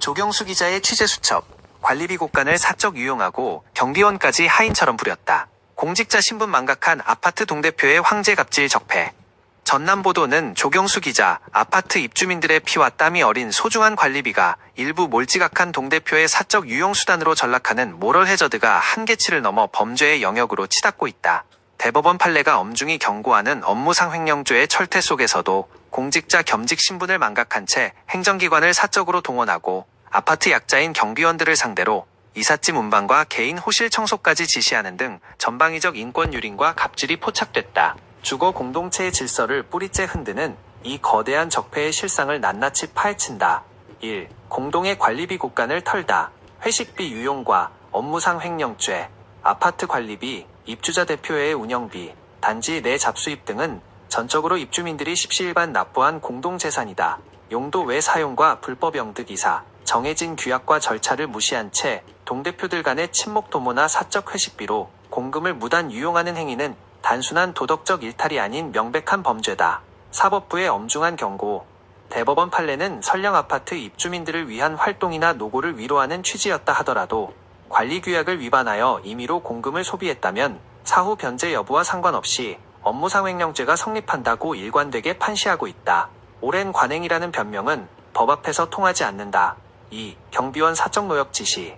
조경수 기자의 취재 수첩. 관리비 곡간을 사적 유용하고 경비원까지 하인처럼 부렸다. 공직자 신분 망각한 아파트 동대표의 황제 갑질 적폐. 전남보도는 조경수 기자, 아파트 입주민들의 피와 땀이 어린 소중한 관리비가 일부 몰지각한 동대표의 사적 유용수단으로 전락하는 모럴 해저드가 한계치를 넘어 범죄의 영역으로 치닫고 있다. 대법원 판례가 엄중히 경고하는 업무상 횡령죄의 철퇴 속에서도 공직자 겸직 신분을 망각한 채 행정기관을 사적으로 동원하고 아파트 약자인 경비원들을 상대로 이삿짐 운반과 개인 호실 청소까지 지시하는 등 전방위적 인권 유린과 갑질이 포착됐다. 주거 공동체의 질서를 뿌리째 흔드는 이 거대한 적폐의 실상을 낱낱이 파헤친다. 1. 공동의 관리비 곡간을 털다. 회식비 유용과 업무상 횡령죄, 아파트 관리비, 입주자 대표회의 운영비, 단지 내 잡수입 등은 전적으로 입주민들이 십시일반 납부한 공동재산이다. 용도 외 사용과 불법 영득 이사, 정해진 규약과 절차를 무시한 채 동대표들 간의 친목 도모나 사적 회식비로 공금을 무단 유용하는 행위는 단순한 도덕적 일탈이 아닌 명백한 범죄다. 사법부의 엄중한 경고. 대법원 판례는 설령 아파트 입주민들을 위한 활동이나 노고를 위로하는 취지였다 하더라도 관리규약을 위반하여 임의로 공금을 소비했다면 사후 변제 여부와 상관없이 업무상 횡령죄가 성립한다고 일관되게 판시하고 있다. 오랜 관행이라는 변명은 법 앞에서 통하지 않는다. 2. 경비원 사적 노역 지시.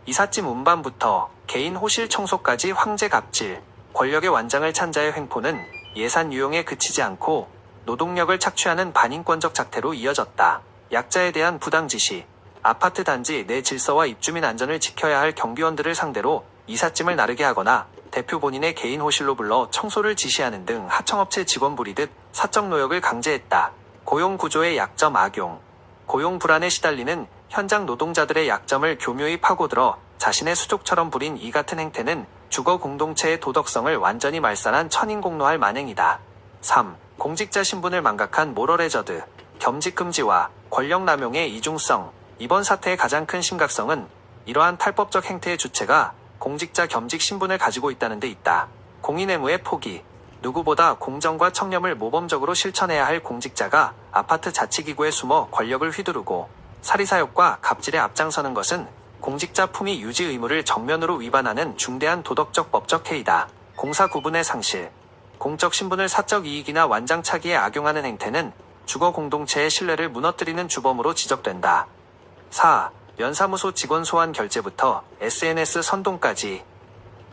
이삿짐 운반부터 개인 호실 청소까지 황제 갑질. 권력의 완장을 찬 자의 횡포는 예산 유용에 그치지 않고 노동력을 착취하는 반인권적 작태로 이어졌다. 약자에 대한 부당 지시. 아파트 단지 내 질서와 입주민 안전을 지켜야 할 경비원들을 상대로 이삿짐을 나르게 하거나 대표 본인의 개인 호실로 불러 청소를 지시하는 등 하청업체 직원 부리듯 사적 노역을 강제했다. 고용구조의 약점 악용. 고용 불안에 시달리는 현장 노동자들의 약점을 교묘히 파고들어 자신의 수족처럼 부린 이 같은 행태는 주거 공동체의 도덕성을 완전히 말살한 천인공노할 만행이다. 3. 공직자 신분을 망각한 모럴 해저드. 겸직 금지와 권력 남용의 이중성. 이번 사태의 가장 큰 심각성은 이러한 탈법적 행태의 주체가 공직자 겸직 신분을 가지고 있다는 데 있다. 공인의무의 포기. 누구보다 공정과 청렴을 모범적으로 실천해야 할 공직자가 아파트 자치기구에 숨어 권력을 휘두르고 사리사욕과 갑질에 앞장서는 것은 공직자 품위 유지 의무를 정면으로 위반하는 중대한 도덕적 법적 해이다. 공사 구분의 상실. 공적 신분을 사적 이익이나 완장차기에 악용하는 행태는 주거 공동체의 신뢰를 무너뜨리는 주범으로 지적된다. 4. 면사무소 직원 소환 결제부터 SNS 선동까지.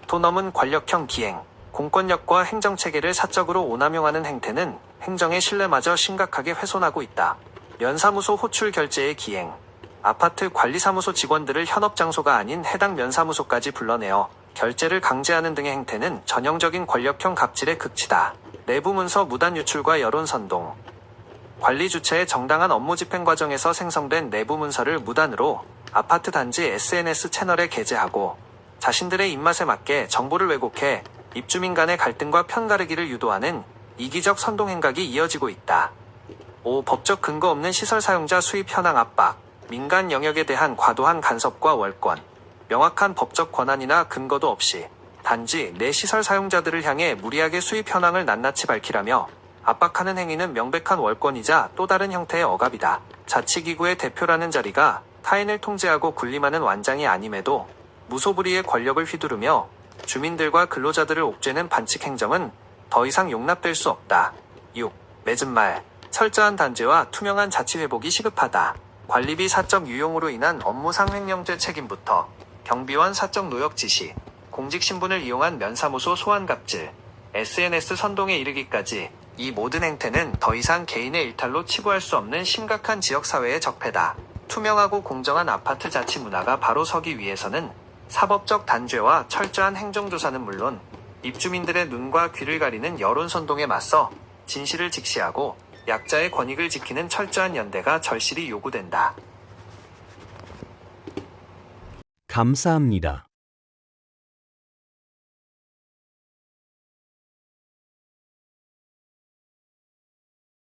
도 넘은 권력형 기행. 공권력과 행정체계를 사적으로 오남용하는 행태는 행정의 신뢰마저 심각하게 훼손하고 있다. 면사무소 호출 결제의 기행. 아파트 관리사무소 직원들을 현업장소가 아닌 해당 면사무소까지 불러내어 결제를 강제하는 등의 행태는 전형적인 권력형 갑질의 극치다. 내부 문서 무단 유출과 여론 선동. 관리 주체의 정당한 업무 집행 과정에서 생성된 내부 문서를 무단으로 아파트 단지 SNS 채널에 게재하고 자신들의 입맛에 맞게 정보를 왜곡해 입주민 간의 갈등과 편가르기를 유도하는 이기적 선동 행각이 이어지고 있다. 5. 법적 근거 없는 시설 사용자 수입 현황 압박. 민간 영역에 대한 과도한 간섭과 월권. 명확한 법적 권한이나 근거도 없이 단지 내 시설 사용자들을 향해 무리하게 수입 현황을 낱낱이 밝히라며 압박하는 행위는 명백한 월권이자 또 다른 형태의 억압이다. 자치기구의 대표라는 자리가 타인을 통제하고 군림하는 완장이 아님에도 무소불위의 권력을 휘두르며 주민들과 근로자들을 옥죄는 반칙 행정은 더 이상 용납될 수 없다. 6. 맺은 말. 철저한 단죄와 투명한 자치 회복이 시급하다. 관리비 사적 유용으로 인한 업무상 횡령죄 책임부터 경비원 사적 노역 지시, 공직 신분을 이용한 면사무소 소환 갑질, SNS 선동에 이르기까지 이 모든 행태는 더 이상 개인의 일탈로 치부할 수 없는 심각한 지역사회의 적폐다. 투명하고 공정한 아파트 자치 문화가 바로 서기 위해서는 사법적 단죄와 철저한 행정조사는 물론 입주민들의 눈과 귀를 가리는 여론 선동에 맞서 진실을 직시하고 약자의 권익을 지키는 철저한 연대가 절실히 요구된다. 감사합니다.